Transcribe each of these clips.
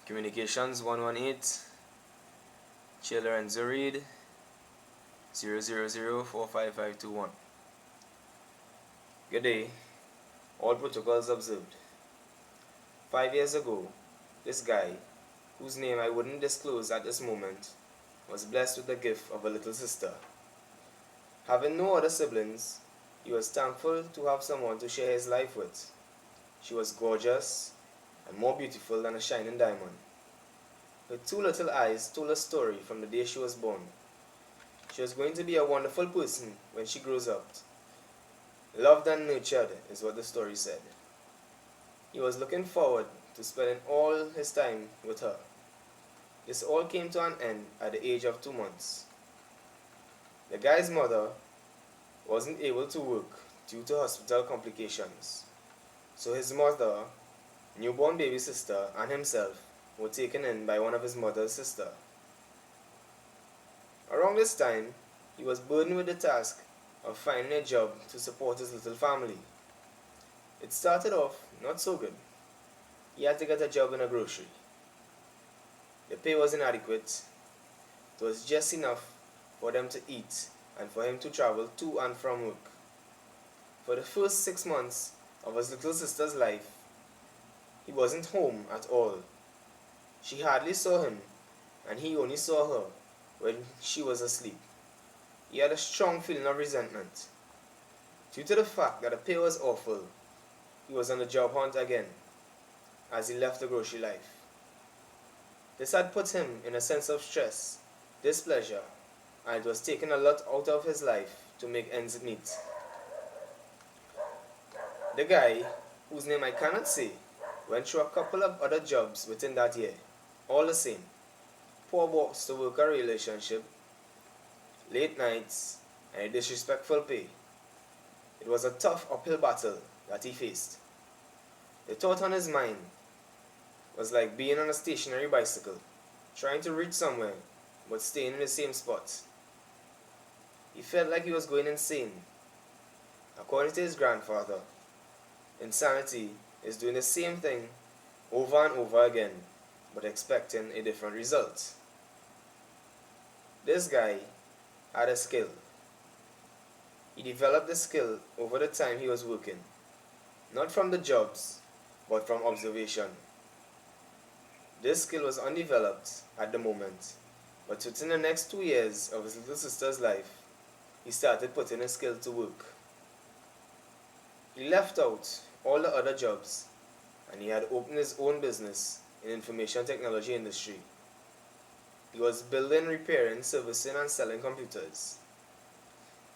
Communications 118, Lorenzo Reid 000-45521. Good day. All protocols observed. 5 years ago, this guy, whose name I wouldn't disclose at this moment, was blessed with the gift of a little sister. Having no other siblings, he was thankful to have someone to share his life with. She was gorgeous and more beautiful than a shining diamond. Her two little eyes told a story from the day she was born. She was going to be a wonderful person when she grows up. Loved and nurtured is what the story said. He was looking forward to spending all his time with her. This all came to an end at the age of 2 months. The guy's mother wasn't able to work due to hospital complications, so his mother, newborn baby sister, and himself were taken in by one of his mother's sister. Around this time, he was burdened with the task of finding a job to support his little family. It started off not so good. He had to get a job in a grocery. The pay was inadequate. It was just enough for them to eat and for him to travel to and from work. For the first 6 months of his little sister's life, he wasn't home at all. She hardly saw him, and he only saw her when she was asleep. He had a strong feeling of resentment. Due to the fact that the pay was awful, he was on the job hunt again as he left the grocery life. This had put him in a sense of stress, displeasure, and it was taking a lot out of his life to make ends meet. The guy, whose name I cannot say, went through a couple of other jobs within that year. All the same, poor boss to worker relationship, late nights, and a disrespectful pay. It was a tough uphill battle that he faced. The thought on his mind was like being on a stationary bicycle, trying to reach somewhere, but staying in the same spot. He felt like he was going insane. According to his grandfather, insanity is doing the same thing over and over again, but expecting a different result. This guy had a skill. He developed the skill over the time he was working, not from the jobs, but from observation. This skill was undeveloped at the moment, but within the next 2 years of his little sister's life, he started putting his skill to work. He left out all the other jobs, and he had opened his own business in information technology industry. He was building, repairing, servicing, and selling computers.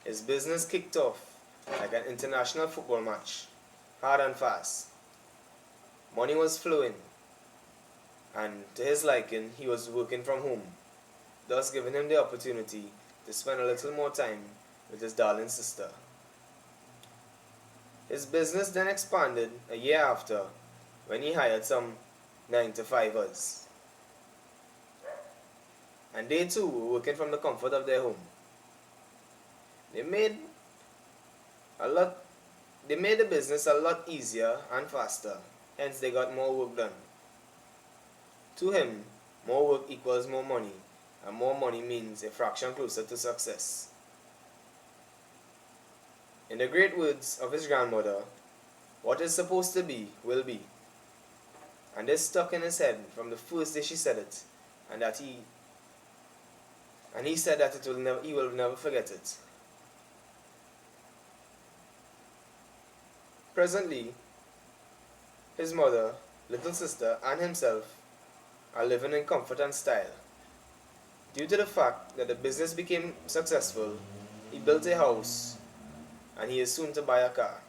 His business kicked off like an international football match, hard and fast. Money was flowing, and to his liking, he was working from home, thus giving him the opportunity to spend a little more time with his darling sister. His business then expanded a year after when he hired some 9-to-5ers. And they too were working from the comfort of their home. They made the business a lot easier and faster, hence they got more work done. To him, more work equals more money, and more money means a fraction closer to success. In the great words of his grandmother, what is supposed to be will be. And this stuck in his head from the first day she said it, and he said that he will never forget it. Presently, his mother, little sister, and himself are living in comfort and style. Due to the fact that the business became successful, he built a house, and he is soon to buy a car.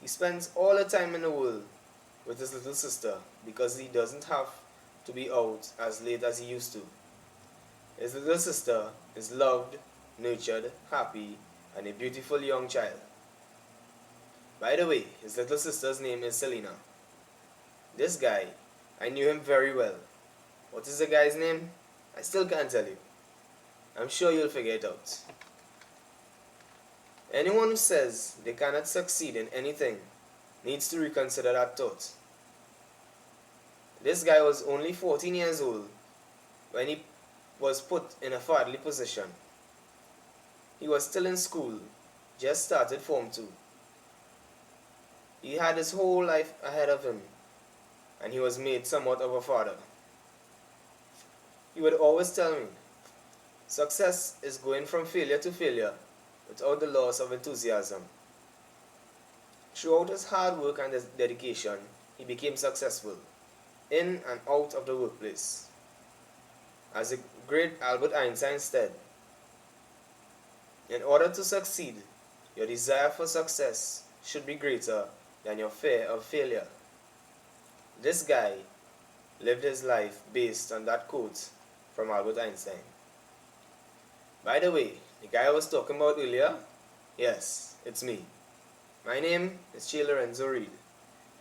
He spends all the time in the world with his little sister because he doesn't have to be out as late as he used to. His little sister is loved, nurtured, happy, and a beautiful young child. By the way, his little sister's name is Selena. This guy, I knew him very well. What is the guy's name? I still can't tell you. I'm sure you'll figure it out. Anyone who says they cannot succeed in anything needs to reconsider that thought. This guy was only 14 years old when he was put in a fatherly position. He was still in school, just started Form 2. He had his whole life ahead of him, and he was made somewhat of a father. He would always tell me, success is going from failure to failure without the loss of enthusiasm. Throughout his hard work and his dedication, he became successful, in and out of the workplace. As the great Albert Einstein said, in order to succeed, your desire for success should be greater than your fear of failure. This guy lived his life based on that quote from Albert Einstein. By the way, the guy I was talking about earlier, yes, it's me. My name is Lorenzo Reid.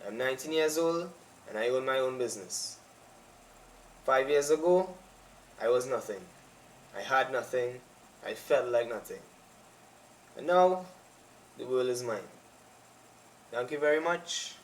I'm 19 years old and I own my own business. 5 years ago, I was nothing. I had nothing. I felt like nothing. And now, the world is mine. Thank you very much.